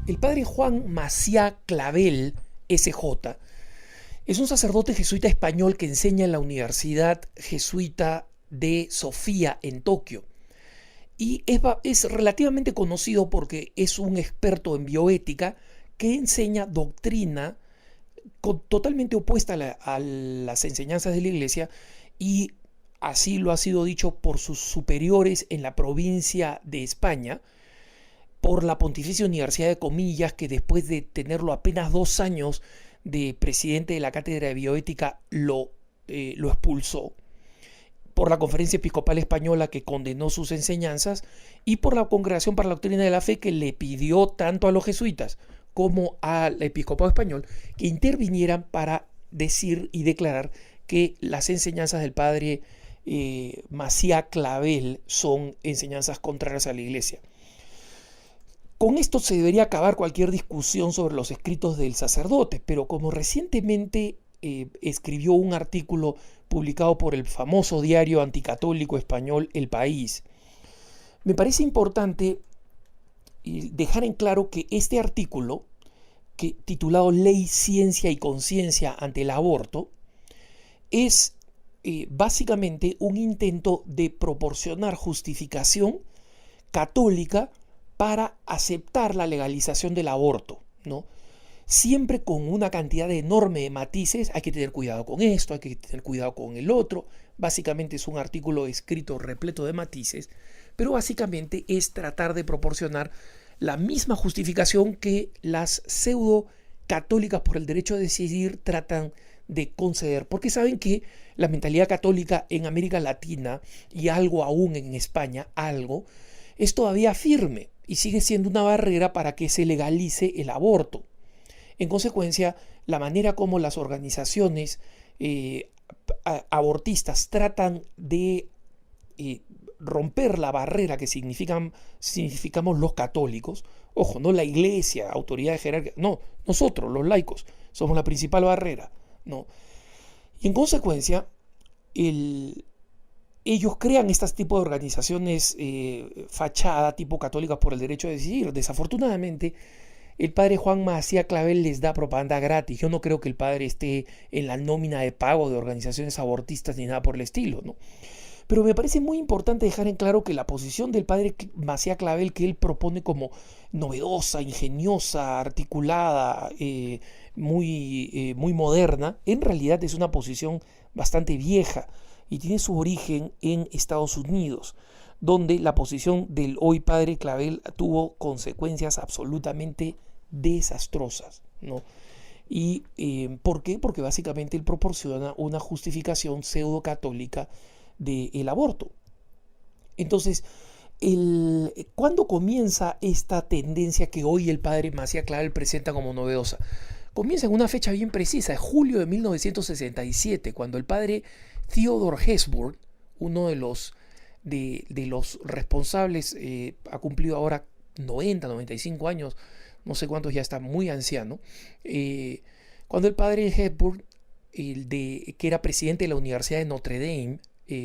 El padre Juan Maciá Clavel, SJ, es un sacerdote jesuita español que enseña en la Universidad Jesuita de Sofía en Tokio. Y es relativamente conocido porque es un experto en bioética que enseña doctrina totalmente opuesta a las enseñanzas de la Iglesia, y así lo ha sido dicho por sus superiores en la provincia de España, por la Pontificia Universidad de Comillas, que después de tenerlo apenas 2 años de presidente de la Cátedra de Bioética lo expulsó, por la Conferencia Episcopal Española, que condenó sus enseñanzas, y por la Congregación para la Doctrina de la Fe, que le pidió tanto a los jesuitas como al episcopado español que intervinieran para decir y declarar que las enseñanzas del padre Maciá Clavel son enseñanzas contrarias a la Iglesia. Con esto se debería acabar cualquier discusión sobre los escritos del sacerdote, pero como recientemente escribió un artículo publicado por el famoso diario anticatólico español El País, me parece importante dejar en claro que este artículo, titulado Ley, Ciencia y Conciencia ante el Aborto, es básicamente un intento de proporcionar justificación católica para aceptar la legalización del aborto, ¿no? Siempre con una cantidad enorme de matices. Hay que tener cuidado con esto, hay que tener cuidado con el otro. Básicamente es un artículo escrito repleto de matices, pero básicamente es tratar de proporcionar la misma justificación que las pseudo católicas por el derecho a decidir tratan de conceder, porque saben que la mentalidad católica en América Latina, y algo aún en España, es todavía firme y sigue siendo una barrera para que se legalice el aborto. En consecuencia, la manera como las organizaciones abortistas tratan de romper la barrera que significamos los católicos, ojo, no la Iglesia, autoridades jerárquicas, no, nosotros, los laicos, somos la principal barrera, ¿no? Y en consecuencia, ellos crean este tipo de organizaciones fachada, tipo católicas por el derecho a decidir. Desafortunadamente, el padre Juan Maciá Clavel les da propaganda gratis. Yo no creo que el padre esté en la nómina de pago de organizaciones abortistas ni nada por el estilo, ¿no? Pero me parece muy importante dejar en claro que la posición del padre Maciá Clavel, que él propone como novedosa, ingeniosa, articulada, muy moderna, en realidad es una posición bastante vieja y tiene su origen en Estados Unidos, donde la posición del hoy padre Clavel tuvo consecuencias absolutamente desastrosas, ¿no? ¿Y por qué? Porque básicamente él proporciona una justificación pseudo católica del aborto. Entonces, ¿cuándo comienza esta tendencia que hoy el padre Maciá Clavel presenta como novedosa? Comienza en una fecha bien precisa, es julio de 1967, cuando el padre Theodore Hesburgh, uno de los responsables, ha cumplido ahora 90, 95 años, no sé cuántos, ya está muy anciano, cuando el padre Hesburgh, que era presidente de la Universidad de Notre Dame,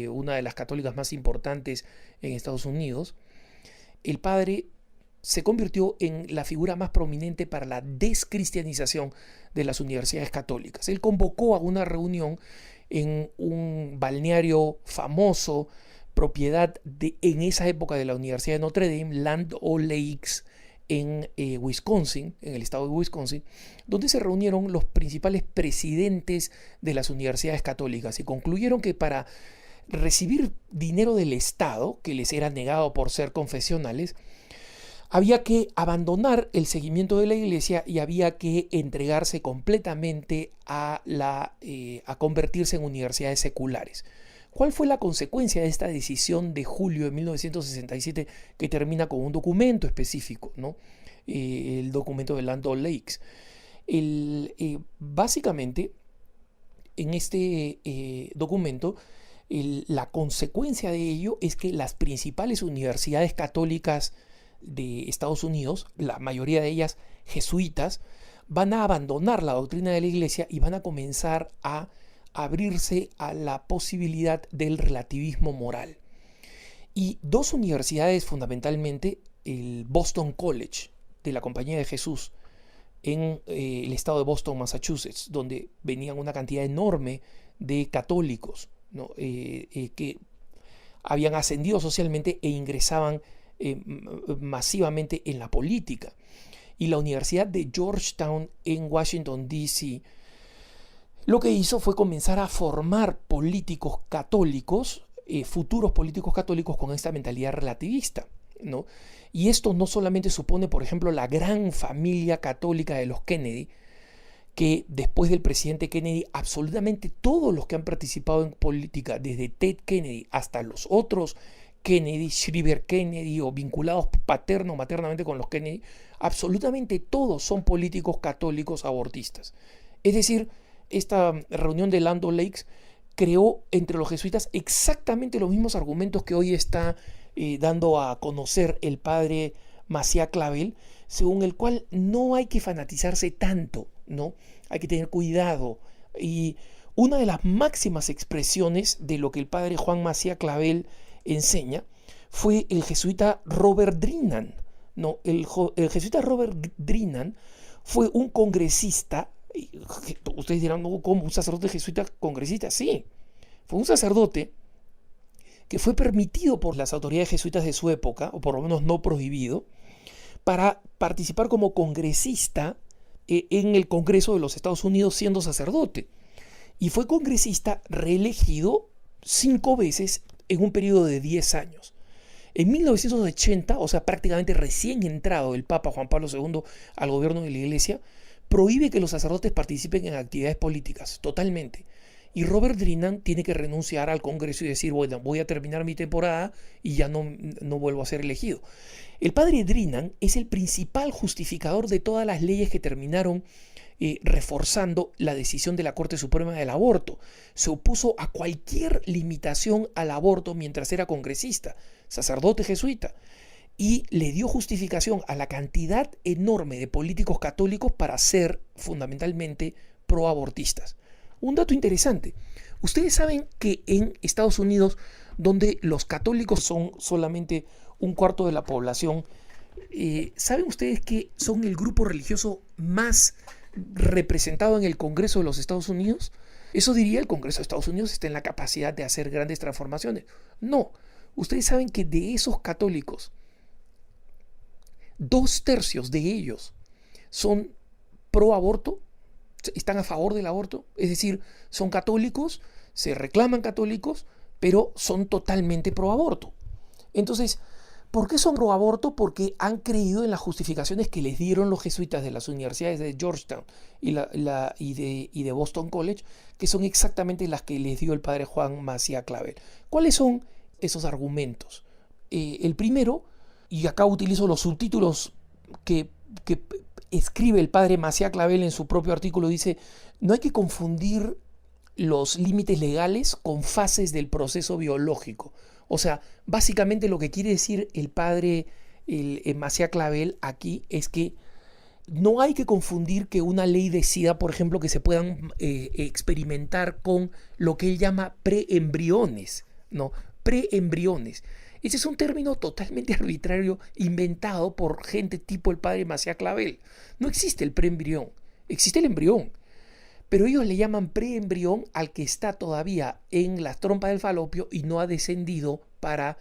una de las católicas más importantes en Estados Unidos, el padre se convirtió en la figura más prominente para la descristianización de las universidades católicas. Él convocó a una reunión en un balneario famoso, propiedad en esa época de la Universidad de Notre Dame, Land O'Lakes, en Wisconsin, en el estado de Wisconsin, donde se reunieron los principales presidentes de las universidades católicas y concluyeron que para recibir dinero del Estado, que les era negado por ser confesionales, había que abandonar el seguimiento de la Iglesia y había que entregarse completamente a convertirse en universidades seculares. ¿Cuál fue la consecuencia de esta decisión de julio de 1967 que termina con un documento específico, ¿no? El documento de Land O'Lakes? Básicamente, en este documento, la consecuencia de ello es que las principales universidades católicas de Estados Unidos, la mayoría de ellas jesuitas, van a abandonar la doctrina de la Iglesia y van a comenzar a abrirse a la posibilidad del relativismo moral. Y dos universidades fundamentalmente, el Boston College, de la Compañía de Jesús en el estado de Boston, Massachusetts, donde venían una cantidad enorme de católicos, ¿no? Que habían ascendido socialmente e ingresaban masivamente en la política. Y la Universidad de Georgetown en Washington, D.C., lo que hizo fue comenzar a formar políticos católicos, futuros políticos católicos con esta mentalidad relativista, ¿no? Y esto no solamente supone, por ejemplo, la gran familia católica de los Kennedy, que después del presidente Kennedy, absolutamente todos los que han participado en política, desde Ted Kennedy hasta los otros Kennedy, Schreiber Kennedy o vinculados paterno o maternamente con los Kennedy, absolutamente todos son políticos católicos abortistas. Es decir, esta reunión de Land O'Lakes creó entre los jesuitas exactamente los mismos argumentos que hoy está dando a conocer el padre Maciá Clavel, según el cual no hay que fanatizarse tanto, ¿no? Hay que tener cuidado. Y una de las máximas expresiones de lo que el padre Juan Maciá Clavel enseña fue el jesuita Robert Drinan, ¿no? El jesuita Robert Drinan fue un congresista. Ustedes dirán, ¿no? ¿Cómo un sacerdote jesuita congresista? Sí, fue un sacerdote que fue permitido por las autoridades jesuitas de su época, o por lo menos no prohibido, para participar como congresista en el Congreso de los Estados Unidos siendo sacerdote. Y fue congresista reelegido 5 veces en un periodo de 10 años. En 1980, o sea, prácticamente recién entrado el Papa Juan Pablo II al gobierno de la Iglesia, prohíbe que los sacerdotes participen en actividades políticas, totalmente. Y Robert Drinan tiene que renunciar al Congreso y decir, bueno, voy a terminar mi temporada y ya no vuelvo a ser elegido. El padre Drinan es el principal justificador de todas las leyes que terminaron reforzando la decisión de la Corte Suprema del aborto. Se opuso a cualquier limitación al aborto mientras era congresista, sacerdote jesuita, y le dio justificación a la cantidad enorme de políticos católicos para ser fundamentalmente proabortistas. Un dato interesante, ustedes saben que en Estados Unidos, donde los católicos son solamente 1/4 de la población, ¿saben ustedes que son el grupo religioso más representado en el Congreso de los Estados Unidos? Eso diría, el Congreso de Estados Unidos está en la capacidad de hacer grandes transformaciones. No, ustedes saben que de esos católicos, 2/3 de ellos son pro aborto, están a favor del aborto, es decir, son católicos, se reclaman católicos, pero son totalmente pro aborto. Entonces, ¿por qué son pro aborto? Porque han creído en las justificaciones que les dieron los jesuitas de las universidades de Georgetown y de Boston College, que son exactamente las que les dio el padre Juan Maciá Clavel. ¿Cuáles son esos argumentos? El primero, y acá utilizo los subtítulos que escribe el padre Maciá Clavel en su propio artículo, dice, no hay que confundir los límites legales con fases del proceso biológico. O sea, básicamente lo que quiere decir el padre Maciá Clavel aquí es que no hay que confundir que una ley decida, por ejemplo, que se puedan experimentar con lo que él llama preembriones, ¿no? Preembriones. Ese es un término totalmente arbitrario inventado por gente tipo el padre Maciá Clavel. No existe el preembrión, existe el embrión. Pero ellos le llaman preembrión al que está todavía en la trompa del falopio y no ha descendido para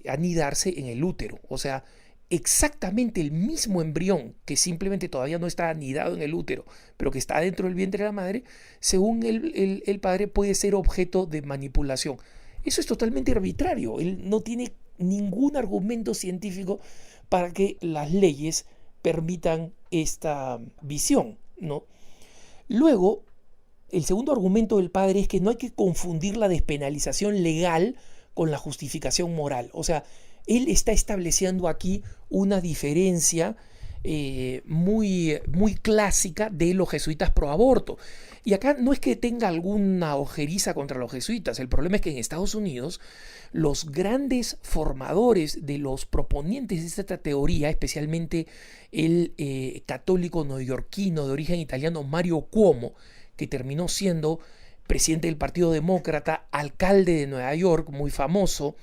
anidarse en el útero. O sea, exactamente el mismo embrión que simplemente todavía no está anidado en el útero, pero que está dentro del vientre de la madre, según el padre puede ser objeto de manipulación. Eso es totalmente arbitrario. Él no tiene ningún argumento científico para que las leyes permitan esta visión, ¿no? Luego, el segundo argumento del padre es que no hay que confundir la despenalización legal con la justificación moral. O sea, él está estableciendo aquí una diferencia muy clásica de los jesuitas pro aborto. Y acá no es que tenga alguna ojeriza contra los jesuitas, el problema es que en Estados Unidos los grandes formadores de los proponientes de esta teoría, especialmente el católico neoyorquino de origen italiano Mario Cuomo, que terminó siendo presidente del Partido Demócrata, alcalde de Nueva York, muy famoso,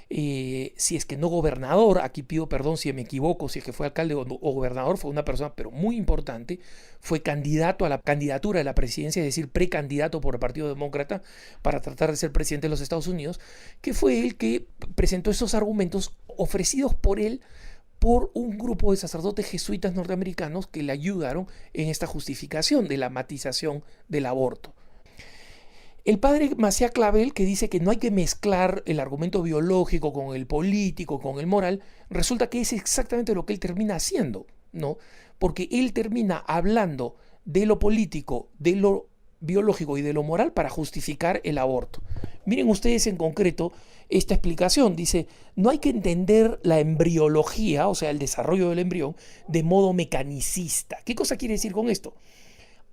si es que no gobernador, aquí pido perdón si me equivoco, si es que fue alcalde o gobernador, fue una persona pero muy importante, fue candidato a la candidatura de la presidencia, es decir, precandidato por el Partido Demócrata para tratar de ser presidente de los Estados Unidos, que fue el que presentó esos argumentos ofrecidos por él por un grupo de sacerdotes jesuitas norteamericanos que le ayudaron en esta justificación de la matización del aborto. El padre Maciá Clavel, que dice que no hay que mezclar el argumento biológico con el político, con el moral, resulta que es exactamente lo que él termina haciendo, ¿no? Porque él termina hablando de lo político, de lo biológico y de lo moral para justificar el aborto. Miren ustedes en concreto esta explicación. Dice, no hay que entender la embriología, o sea, el desarrollo del embrión, de modo mecanicista. ¿Qué cosa quiere decir con esto?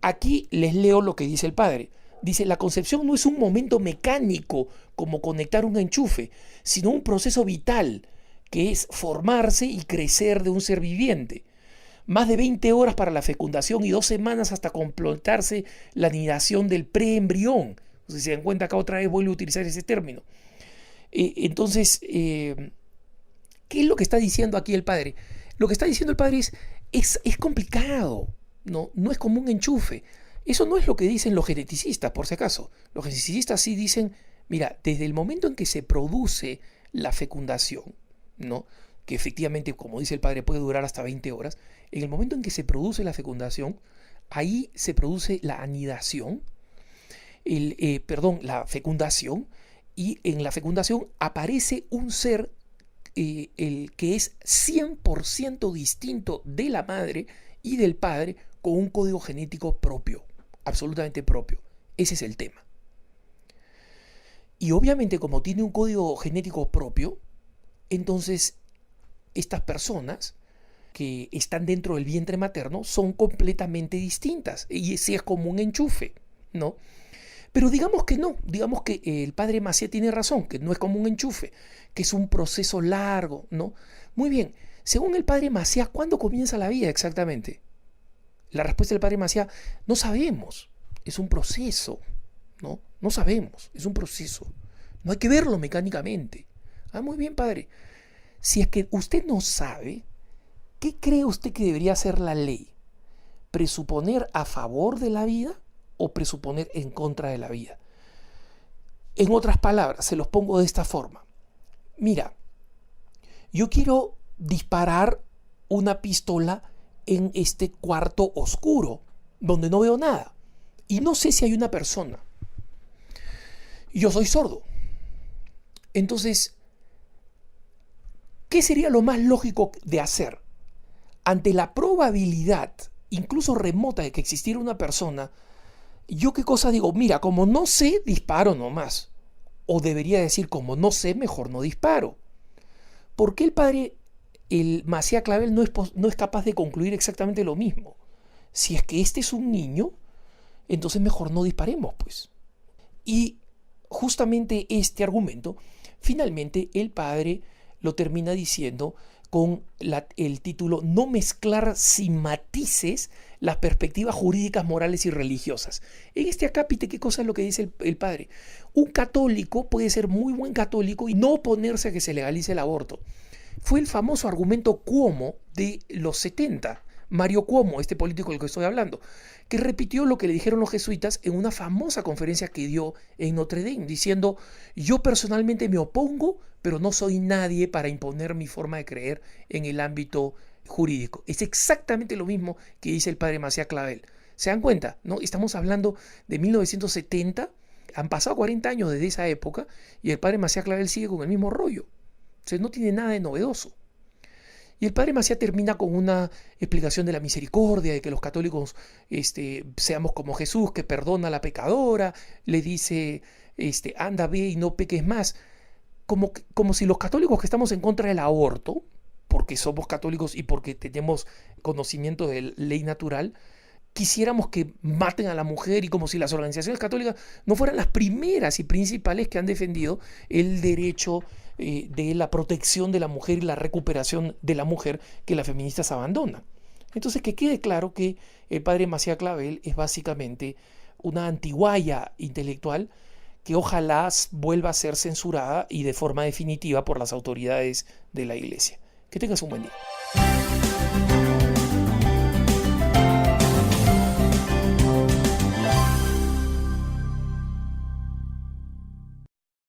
Aquí les leo lo que dice el padre. Dice, la concepción no es un momento mecánico como conectar un enchufe, sino un proceso vital, que es formarse y crecer de un ser viviente. Más de 20 horas para la fecundación y 2 semanas hasta completarse la anidación del preembrión. Si se dan cuenta, acá otra vez vuelvo a utilizar ese término. Entonces, ¿qué es lo que está diciendo aquí el padre? Lo que está diciendo el padre es complicado, no es como un enchufe. Eso no es lo que dicen los geneticistas, por si acaso. Los geneticistas sí dicen, mira, desde el momento en que se produce la fecundación, ¿no? Que efectivamente, como dice el padre, puede durar hasta 20 horas, en el momento en que se produce la fecundación, ahí se produce la anidación, la fecundación, y en la fecundación aparece un ser el que es 100% distinto de la madre y del padre con un código genético propio, absolutamente propio. Ese es el tema. Y obviamente como tiene un código genético propio, entonces estas personas que están dentro del vientre materno son completamente distintas. Y ese es como un enchufe, ¿no? Pero digamos que no, digamos que el padre Maciá tiene razón, que no es como un enchufe, que es un proceso largo, ¿no? Muy bien, según el padre Maciá, ¿cuándo comienza la vida exactamente? La respuesta del padre Maciá, no sabemos, es un proceso, ¿no? No sabemos, es un proceso. No hay que verlo mecánicamente. Ah, muy bien, padre. Si es que usted no sabe, ¿qué cree usted que debería hacer la ley? ¿Presuponer a favor de la vida o presuponer en contra de la vida? En otras palabras, se los pongo de esta forma. Mira, yo quiero disparar una pistola en este cuarto oscuro, donde no veo nada, y no sé si hay una persona. Yo soy sordo. Entonces, ¿qué sería lo más lógico de hacer? Ante la probabilidad, incluso remota, de que existiera una persona, ¿yo qué cosa digo? Mira, como no sé, disparo nomás. O debería decir, como no sé, mejor no disparo. ¿Por qué el padre, el Maciá Clavel, no es capaz de concluir exactamente lo mismo? Si es que este es un niño, entonces mejor no disparemos, pues. Y justamente este argumento, finalmente el padre lo termina diciendo con el título No mezclar sin matices las perspectivas jurídicas, morales y religiosas. En este acápite, ¿qué cosa es lo que dice el padre? Un católico puede ser muy buen católico y no oponerse a que se legalice el aborto. Fue el famoso argumento Cuomo de los 70, Mario Cuomo, este político del que estoy hablando, que repitió lo que le dijeron los jesuitas en una famosa conferencia que dio en Notre Dame, diciendo, yo personalmente me opongo, pero no soy nadie para imponer mi forma de creer en el ámbito jurídico. Es exactamente lo mismo que dice el padre Maciá Clavel. ¿Se dan cuenta? ¿No? Estamos hablando de 1970, han pasado 40 años desde esa época y el padre Maciá Clavel sigue con el mismo rollo. O sea, no tiene nada de novedoso. Y el padre Maciá termina con una explicación de la misericordia, de que los católicos seamos como Jesús, que perdona a la pecadora, le dice, anda, ve y no peques más. Como si los católicos que estamos en contra del aborto, porque somos católicos y porque tenemos conocimiento de ley natural, quisiéramos que maten a la mujer, y como si las organizaciones católicas no fueran las primeras y principales que han defendido el derecho de la protección de la mujer y la recuperación de la mujer que las feministas abandonan. Entonces, que quede claro que el padre Maciá Clavel es básicamente una antiguaya intelectual que ojalá vuelva a ser censurada y de forma definitiva por las autoridades de la Iglesia. Que tengas un buen día.